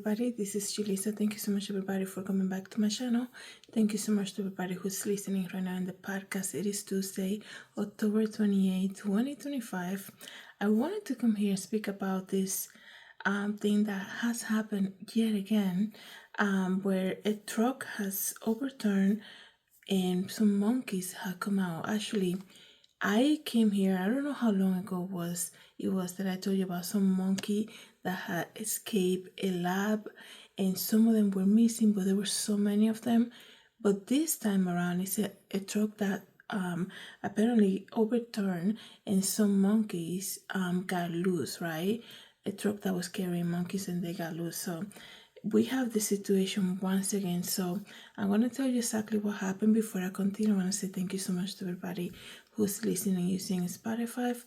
everybody. This is Julissa. Thank you so much, everybody, for coming back to my channel. Thank you so much to everybody who's listening right now in the podcast. It is Tuesday, October 28, 2025. I wanted to come here and speak about this thing that has happened yet again, where a truck has overturned and some monkeys have come out. Actually, I came here, I don't know how long ago it was that I told you about some monkey that had escaped a lab, and some of them were missing, but there were so many of them. But this time around, it's a truck that apparently overturned, and some monkeys got loose, right? A truck that was carrying monkeys and they got loose. So we have the situation once again. So I'm going to tell you exactly what happened. Before I continue, I want to say thank you so much to everybody who's listening using Spotify.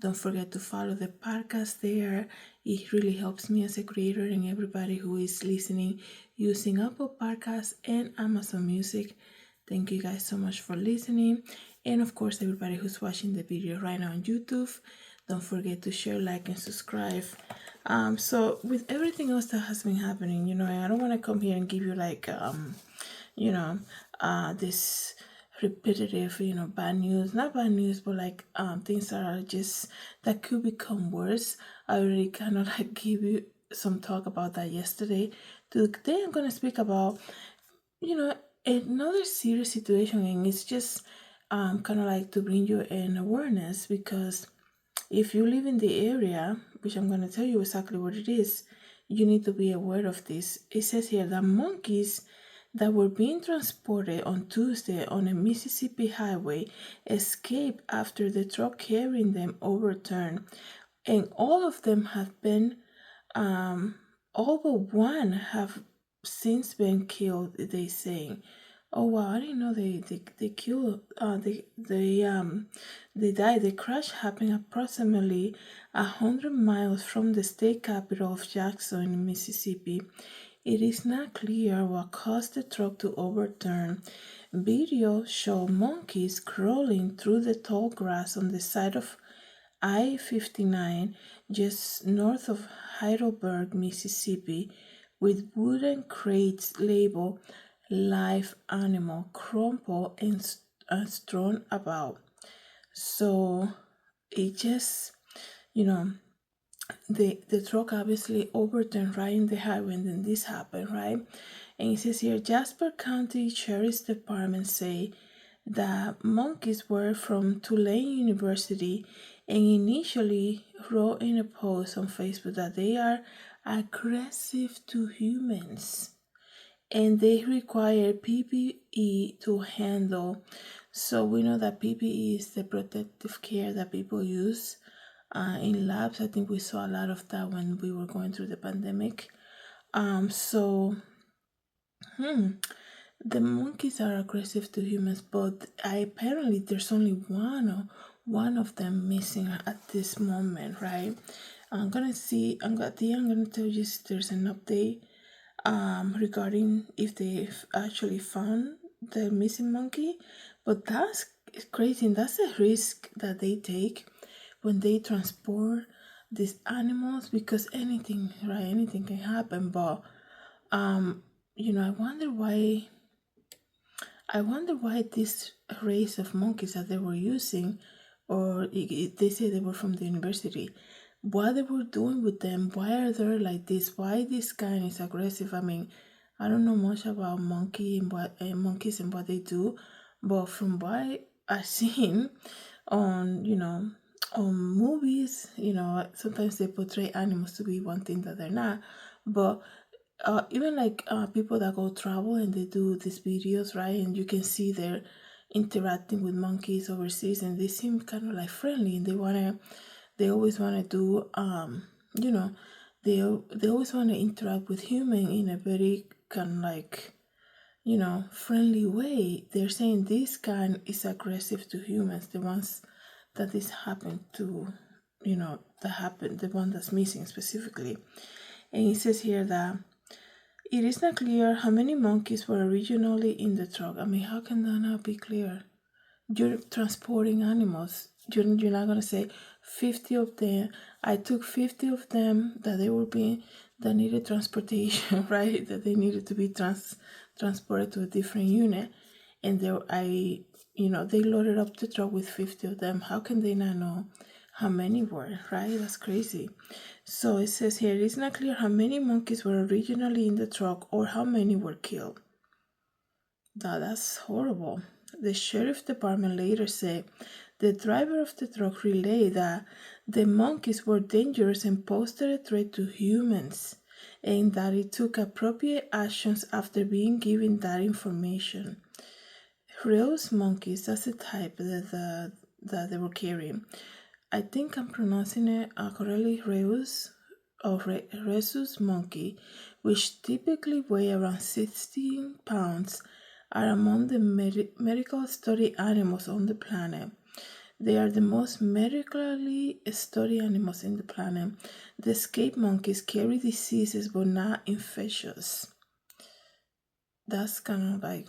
Don't forget to follow the podcast there. It really helps me as a creator, and everybody who is listening using Apple Podcasts and Amazon Music. Thank you guys so much for listening. And of course, everybody who's watching the video right now on YouTube, don't forget to share, like, and subscribe. So with everything else that has been happening, I don't want to come here and give you like, this repetitive, bad news, not bad news, but like things that could become worse. I already kind of like give you some talk about that yesterday. Today I'm going to speak about, another serious situation, and it's just kind of like to bring you an awareness, because if you live in the area, which I'm going to tell you exactly what it is, you need to be aware of this. It says here that monkeys that were being transported on Tuesday on a Mississippi highway escaped after the truck carrying them overturned. And all of them have been, all but one have since been killed, they say. Oh wow, I didn't know they killed they died. The crash happened approximately 100 miles from the state capital of Jackson in Mississippi. It is not clear what caused the truck to overturn. Video show monkeys crawling through the tall grass on the side of I-59 just north of Heidelberg, Mississippi, with wooden crates labeled live animal crumpled and strewn about. So it just, the truck obviously overturned right in the highway, and then this happened, right? And it says here, Jasper County Sheriff's Department say that monkeys were from Tulane University, and initially wrote in a post on Facebook that they are aggressive to humans and they require PPE to handle. So we know that PPE is the protective care that people use in labs. I think we saw a lot of that when we were going through the pandemic. The monkeys are aggressive to humans, but apparently there's only one of them missing at this moment, right? I'm gonna tell you if there's an update regarding if they've actually found the missing monkey. But that's crazy, and that's a risk that they take when they transport these animals, because anything can happen. But I wonder why this race of monkeys that they were using, or they say they were from the university, what they were doing with them, why are they like this, why this kind is aggressive. I mean, I don't know much about monkeys and what they do, but from what I've seen on movies, sometimes they portray animals to be one thing that they're not. But even like people that go travel and they do these videos, right, and you can see they're interacting with monkeys overseas, and they seem kind of like friendly, and they always want to do they always want to interact with human in a very kind of like friendly way. They're saying this kind is aggressive to humans, the ones that this happened to, the one that's missing specifically. And it says here that it is not clear how many monkeys were originally in the truck. I mean, how can that not be clear? You're transporting animals. You're not going to say 50 of them. I took 50 of them that that needed transportation, right? That they needed to be transported to a different unit, and they loaded up the truck with 50 of them. How can they not know how many were, right? That's crazy. So it says here, it is not clear how many monkeys were originally in the truck or how many were killed. That's horrible. The sheriff department later said the driver of the truck relayed that the monkeys were dangerous and posed a threat to humans, and that it took appropriate actions after being given that information. Rhesus monkeys, that's the type that they were carrying. I think I'm pronouncing it correctly, rhesus monkey, which typically weigh around 16 pounds, are among the medical study animals on the planet. They are the most medically studied animals in the planet. The escaped monkeys carry diseases but not infectious. That's kind of like,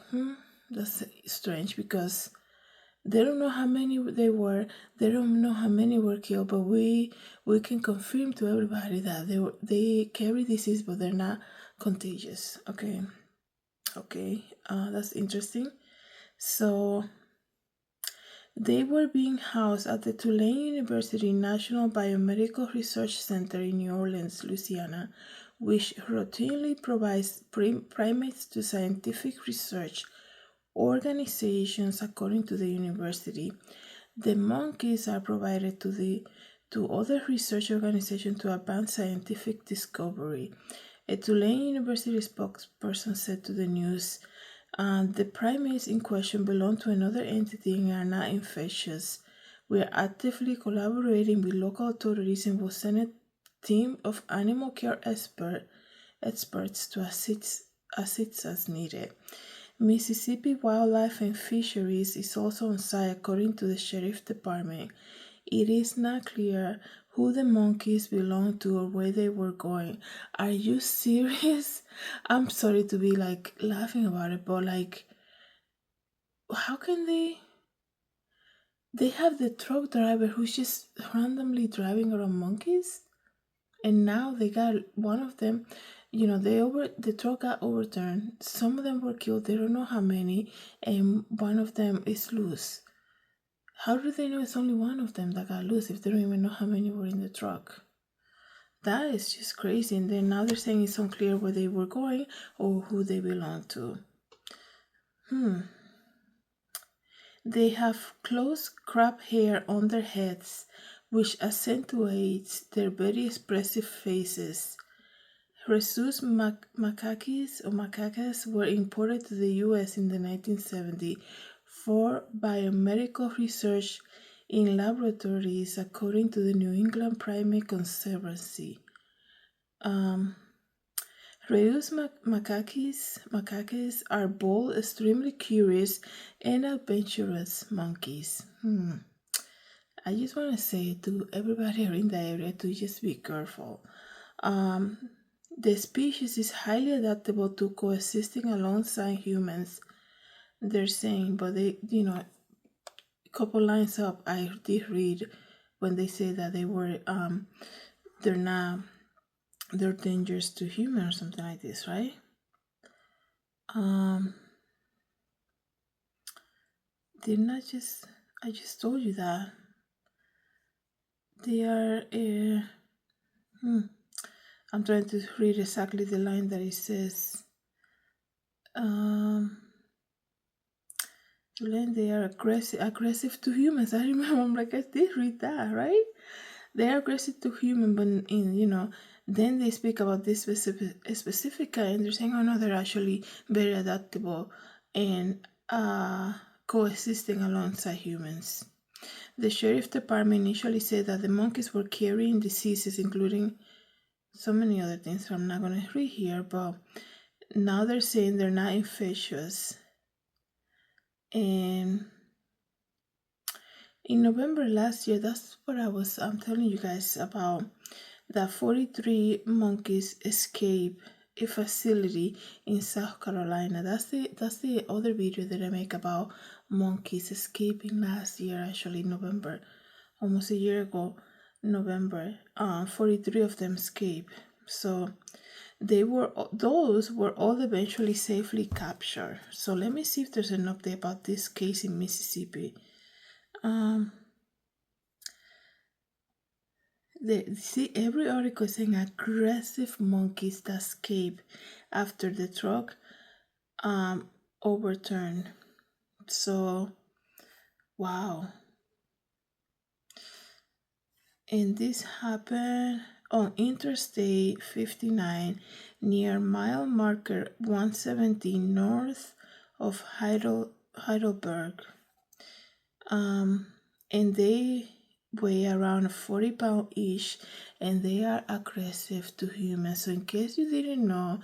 that's strange because they don't know how many they were. They don't know how many were killed, but we can confirm to everybody that they carry disease, but they're not contagious. Okay, that's interesting. So they were being housed at the Tulane University National Biomedical Research Center in New Orleans, Louisiana, which routinely provides primates to scientific research organizations. According to the university, the monkeys are provided to other research organizations to advance scientific discovery. A Tulane University spokesperson said to the news, the primates in question belong to another entity and are not infectious. We are actively collaborating with local authorities and will send a team of animal care experts to assist as needed. Mississippi Wildlife and Fisheries is also on site, according to the Sheriff Department. It is not clear who the monkeys belong to or where they were going. Are you serious? I'm sorry to be like laughing about it, but like, how can they have the truck driver who's just randomly driving around monkeys? And now they got one of them, the truck got overturned. Some of them were killed, they don't know how many, and one of them is loose. How do they know it's only one of them that got loose if they don't even know how many were in the truck? That is just crazy. And then now they're saying it's unclear where they were going or who they belong to. They have close cropped hair on their heads, which accentuates their very expressive faces. Rhesus macaques were imported to the U.S. in the 1970s for biomedical research in laboratories, according to the New England Primate Conservancy. Rhesus macaques are bold, extremely curious, and adventurous monkeys. I just want to say to everybody in the area to just be careful. The species is highly adaptable to coexisting alongside humans, they're saying, but they, a couple lines up, I did read when they say that they're dangerous to humans or something like this, right? I just told you that they are, I'm trying to read exactly the line that it says, they are aggressive to humans. I remember, I'm like, I did read that, right? They are aggressive to human, but then they speak about this specific guy, and they're saying, oh no, they're actually very adaptable and coexisting alongside humans. The sheriff department initially said that the monkeys were carrying diseases, including so many other things I'm not going to read here, but now they're saying they're not infectious. And in November last year, that's what I'm telling you guys about, that 43 monkeys escaped a facility in South Carolina. That's the other video that I make about monkeys escaping last year, actually November, almost a year ago, November. 43 of them escaped. So those were all eventually safely captured. So let me see if there's an update about this case in Mississippi. See, every article is saying aggressive monkeys that escape after the truck overturned. So, wow. And this happened on Interstate 59 near mile marker 117 north of Heidelberg. And they weigh around 40 pounds each, and they are aggressive to humans. So in case you didn't know,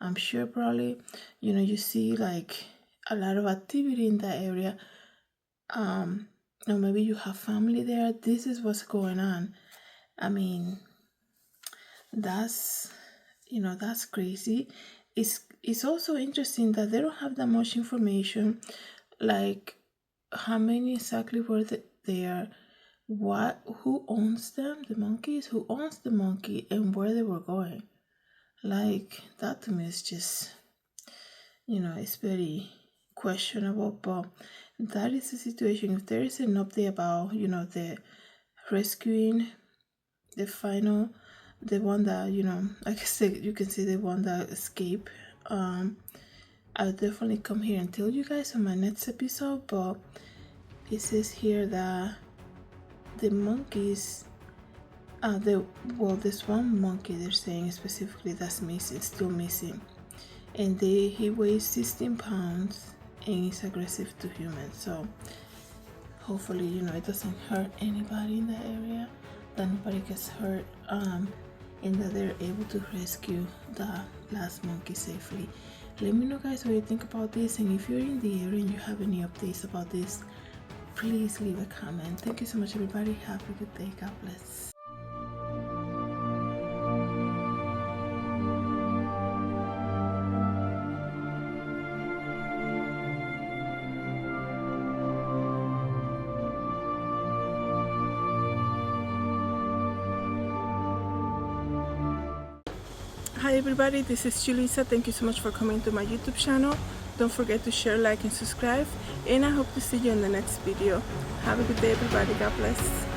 I'm sure probably, you see like a lot of activity in that area. Or maybe you have family there. This is what's going on. I mean, that's crazy. It's also interesting that they don't have that much information, like how many exactly were there, who owns them, the monkeys, who owns the monkey, and where they were going. Like, that to me is just, it's very questionable. But that is the situation. If there is an update about, the rescuing, the one that, like I said, you can see the one that escaped, I'll definitely come here and tell you guys on my next episode. But it says here that the monkeys, there's one monkey they're saying specifically that's missing, still missing, and he weighs 16 pounds and is aggressive to humans. So hopefully, it doesn't hurt anybody in the area, that nobody gets hurt, and that they're able to rescue the last monkey safely. Let me know, guys, what you think about this, and if you're in the area and you have any updates about this, please leave a comment. Thank you so much, everybody. Have a good day. God bless. Hi everybody, this is Julissa. Thank you so much for coming to my YouTube channel. Don't forget to share, like, and subscribe, and I hope to see you in the next video. Have a good day, everybody. God bless.